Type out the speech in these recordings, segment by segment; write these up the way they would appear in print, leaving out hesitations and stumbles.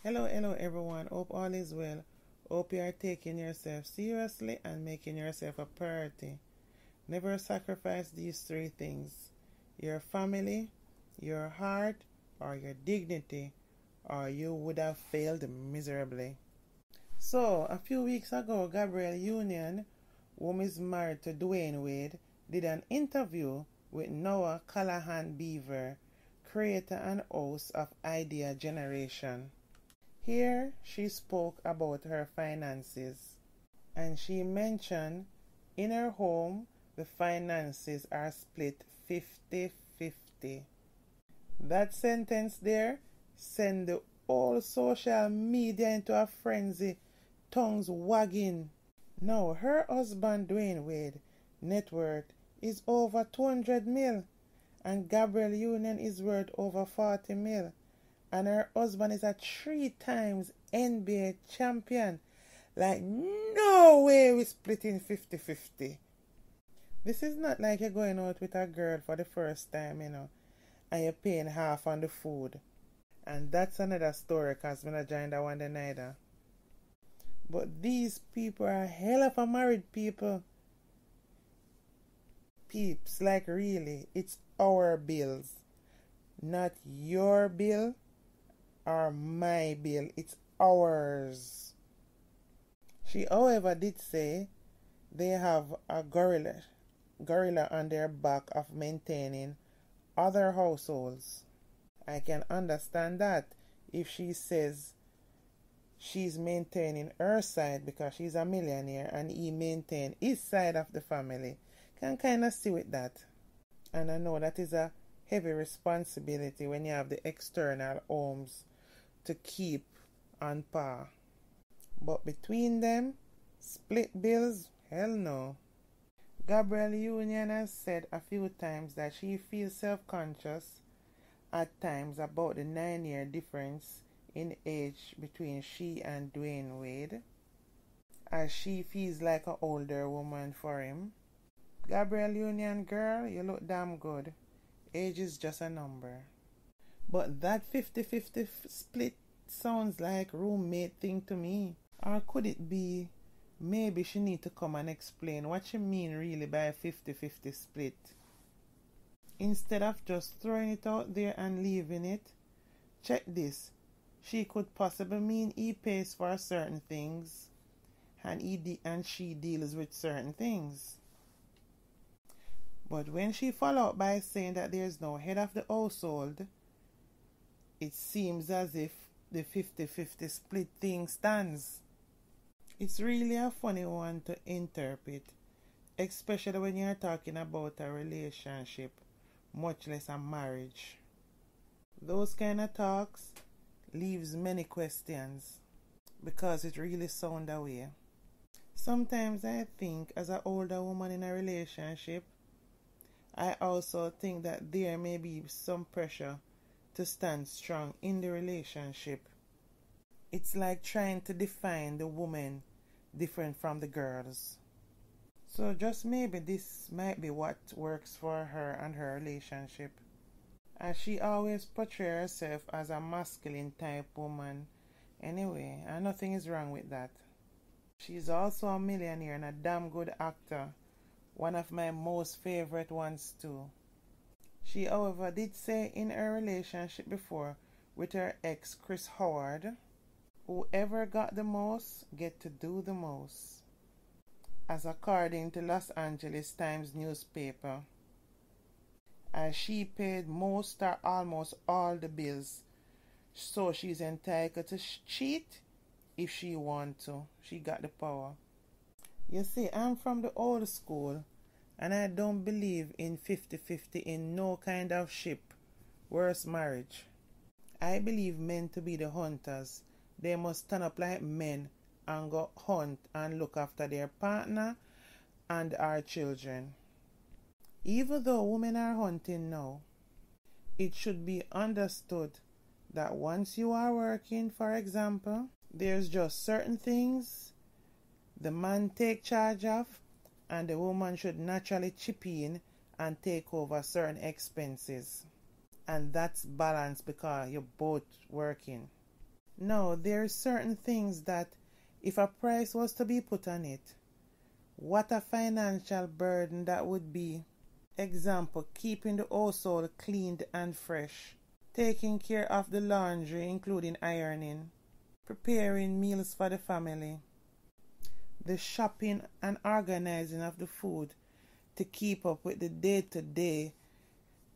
Hello everyone. Hope all is well. Hope you are taking yourself seriously and making yourself a priority. Never sacrifice these three things: your family, your heart, or your dignity, or you would have failed miserably. So, a few weeks ago, Gabriel Union, whom is married to Dwayne Wade, did an interview with Noah Callahan Beaver, creator and host of Idea Generation. Here she spoke about her finances, and she mentioned in her home the finances are split 50-50. That sentence there sent the whole social media into a frenzy, tongues wagging. Now her husband Dwayne Wade net worth is over 200 mil, and Gabriel Union is worth over 40 mil. And her husband is a 3 times NBA champion. Like, no way we're splitting 50-50. This is not like you're going out with a girl for the first time, and you're paying half on the food. And that's another story, because I'm not joined that one neither. But these people are hell of a married people. Peeps, like really, it's our bills. Not your bill or my bill, it's ours. She, however, did say they have a gorilla on their back of maintaining other households. I can understand that if she says she's maintaining her side because she's a millionaire and he maintain his side of the family. Can kind of see with that. And I know that is a heavy responsibility when you have the external homes to keep on par. But between them, split bills? Hell no. Gabrielle Union has said a few times that she feels self-conscious at times about the 9-year difference in age between she and Dwayne Wade, as she feels like an older woman for him. Gabrielle Union, girl, you look damn good. Age is just a number. But that 50-50 split sounds like roommate thing to me. Or could it be maybe she need to come and explain what she mean really by 50-50 split? Instead of just throwing it out there and leaving it. Check this. She could possibly mean he pays for certain things and she deals with certain things. But when she follow up by saying that there's no head of the household, it seems as if the 50-50 split thing stands. It's really a funny one to interpret, especially when you're talking about a relationship, much less a marriage. Those kind of talks leaves many questions because it really sounds that way. Sometimes I think as an older woman in a relationship, I also think that there may be some pressure to stand strong in the relationship. It's like trying to define the woman different from the girls. So just maybe this might be what works for her and her relationship, as she always portrays herself as a masculine type woman anyway, and nothing is wrong with that. She's also a millionaire and a damn good actor, one of my most favorite ones too. She, however, did say in her relationship before with her ex Chris Howard, whoever got the most get to do the most, as according to Los Angeles Times newspaper, as she paid most or almost all the bills, so she's entitled to cheat if she wants to. She got the power. You see, I'm from the old school, and I don't believe in 50-50 in no kind of ship, worse marriage. I believe men to be the hunters. They must stand up like men and go hunt and look after their partner and our children. Even though women are hunting now, it should be understood that once you are working, for example, there's just certain things the man take charge of, and the woman should naturally chip in and take over certain expenses. And that's balanced because you're both working. Now, there are certain things that if a price was to be put on it, what a financial burden that would be. Example, keeping the household cleaned and fresh, taking care of the laundry including ironing, preparing meals for the family, the shopping and organizing of the food to keep up with the day-to-day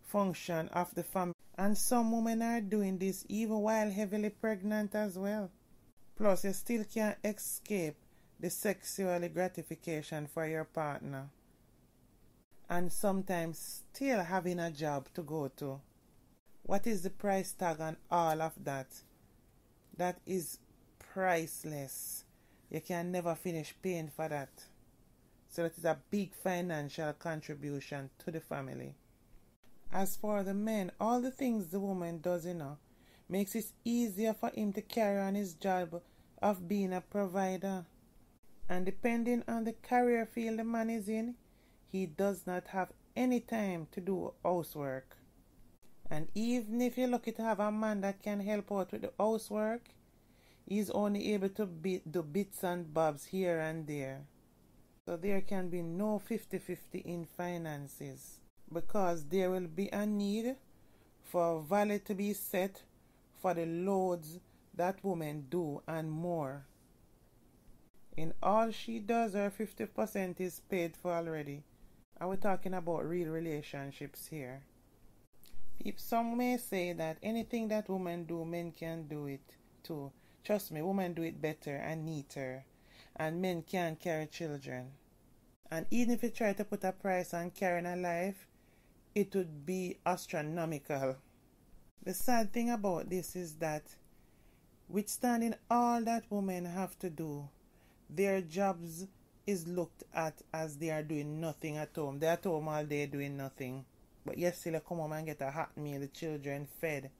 function of the family. And some women are doing this even while heavily pregnant as well. Plus, you still can't escape the sexual gratification for your partner. And sometimes still having a job to go to. What is the price tag on all of that? That is priceless. You can never finish paying for that. So that is a big financial contribution to the family. As for the men, all the things the woman does, makes it easier for him to carry on his job of being a provider. And depending on the career field the man is in, he does not have any time to do housework. And even if you're lucky to have a man that can help out with the housework, he's only able to do bits and bobs here and there. So there can be no 50-50 in finances, because there will be a need for a value to be set for the loads that women do and more. In all she does, her 50% is paid for already. And we're talking about real relationships here. Some may say that anything that women do, men can do it too. Trust me, women do it better and neater. And men can carry children. And even if you try to put a price on carrying a life, it would be astronomical. The sad thing about this is that, withstanding all that women have to do, their jobs is looked at as they are doing nothing at home. They're at home all day doing nothing. But you still come home and get a hot meal, the children fed,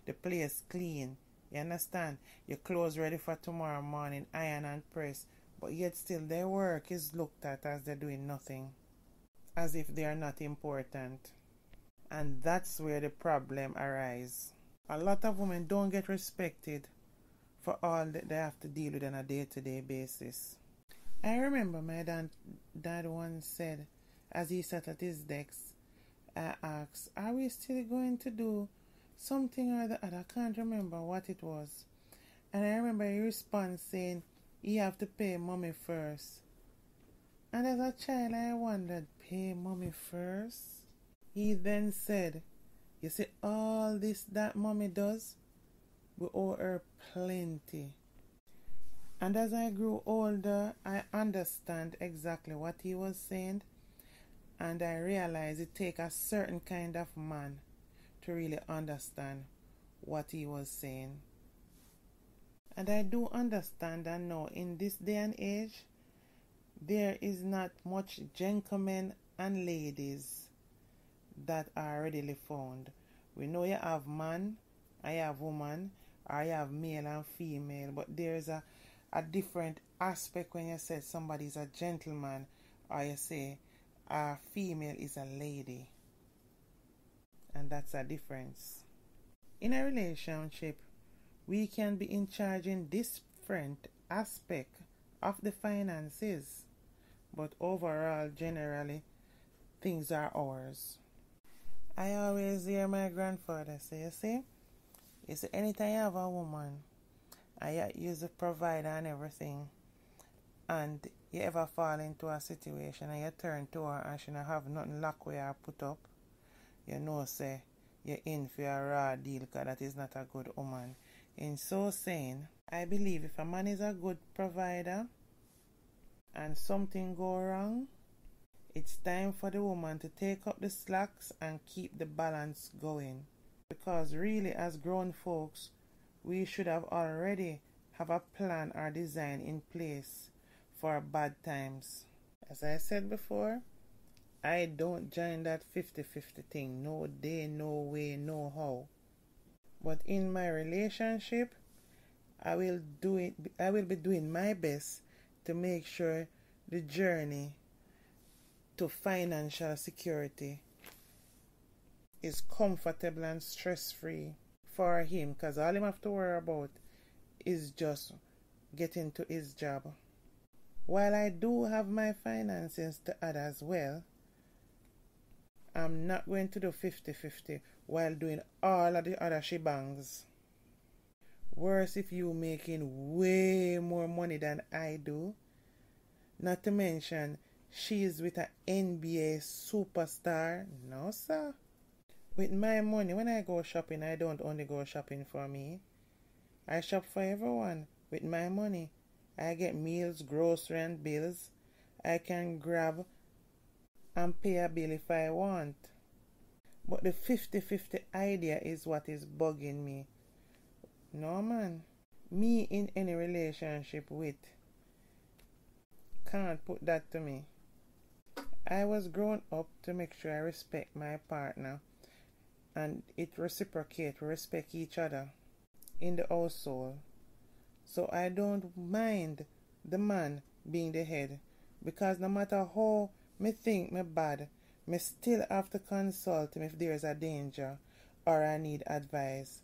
the place clean. You understand? Your clothes ready for tomorrow morning, iron and press. But yet still their work is looked at as they're doing nothing. As if they are not important. And that's where the problem arises. A lot of women don't get respected for all that they have to deal with on a day-to-day basis. I remember my dad once said, as he sat at his desk, I asked, are we still going to do something or the other? I can't remember what it was. And I remember he responded saying, you have to pay mommy first. And as a child I wondered, pay mommy first? He then said, you see all this that mommy does? We owe her plenty. And as I grew older, I understand exactly what he was saying. And I realized it takes a certain kind of man to really understand what he was saying. And I do understand and know in this day and age, there is not much gentlemen and ladies that are readily found. We know you have man, I have woman, or you have male and female, but there's a different aspect when you say somebody is a gentleman or you say a female is a lady. And that's a difference. In a relationship, we can be in charge in different aspect of the finances, but overall, generally, things are ours. I always hear my grandfather say, you see, anytime you have a woman, and you use a provider and everything, and you ever fall into a situation and you turn to her and she don't have nothing lock where you put up, you know, say, you're in for a raw deal, because that is not a good woman. In so saying, I believe if a man is a good provider and something go wrong, it's time for the woman to take up the slacks and keep the balance going. Because really, as grown folks, we should have already have a plan or design in place for bad times. As I said before, I don't join that 50-50 thing. No day, no way, no how. But in my relationship, I will be doing my best to make sure the journey to financial security is comfortable and stress-free for him, because all him have to worry about is just getting to his job. While I do have my finances to add as well, I'm not going to do 50-50 while doing all of the other shebangs. Worse if you making way more money than I do. Not to mention, she's with an NBA superstar. No, sir. With my money, when I go shopping, I don't only go shopping for me. I shop for everyone. With my money, I get meals, grocery and bills. I can grab and pay a bill if I want. But the 50-50 idea is what is bugging me. No, man. Me in any relationship with can't put that to me. I was grown up to make sure I respect my partner and it reciprocate, we respect each other in the household. So I don't mind the man being the head, because no matter how me think me bad, me still have to consult him if there's a danger or I need advice.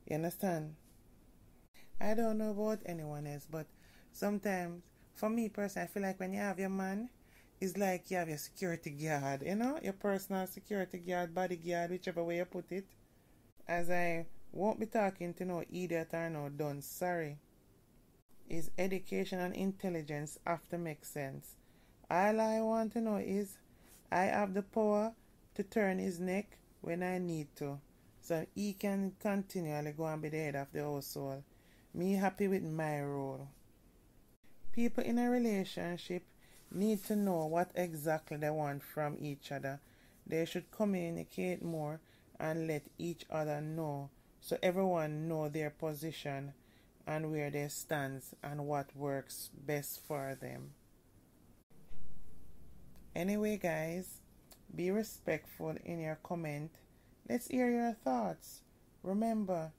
You understand? I don't know about anyone else, but sometimes, for me personally, I feel like when you have your man, it's like you have your security guard, you know? Your personal security guard, bodyguard, whichever way you put it. As I won't be talking to no idiot or no dunce, sorry. His education and intelligence have to make sense. All I want to know is I have the power to turn his neck when I need to, so he can continually go and be the head of the household. Me happy with my role. People in a relationship need to know what exactly they want from each other. They should communicate more and let each other know, so everyone know their position and where they stand and what works best for them. Anyway, guys, be respectful in your comment. Let's hear your thoughts. Remember,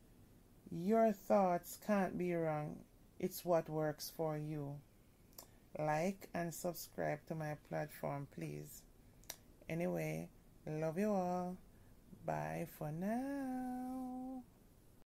your thoughts can't be wrong. It's what works for you. Like and subscribe to my platform, please. Anyway, love you all. Bye for now.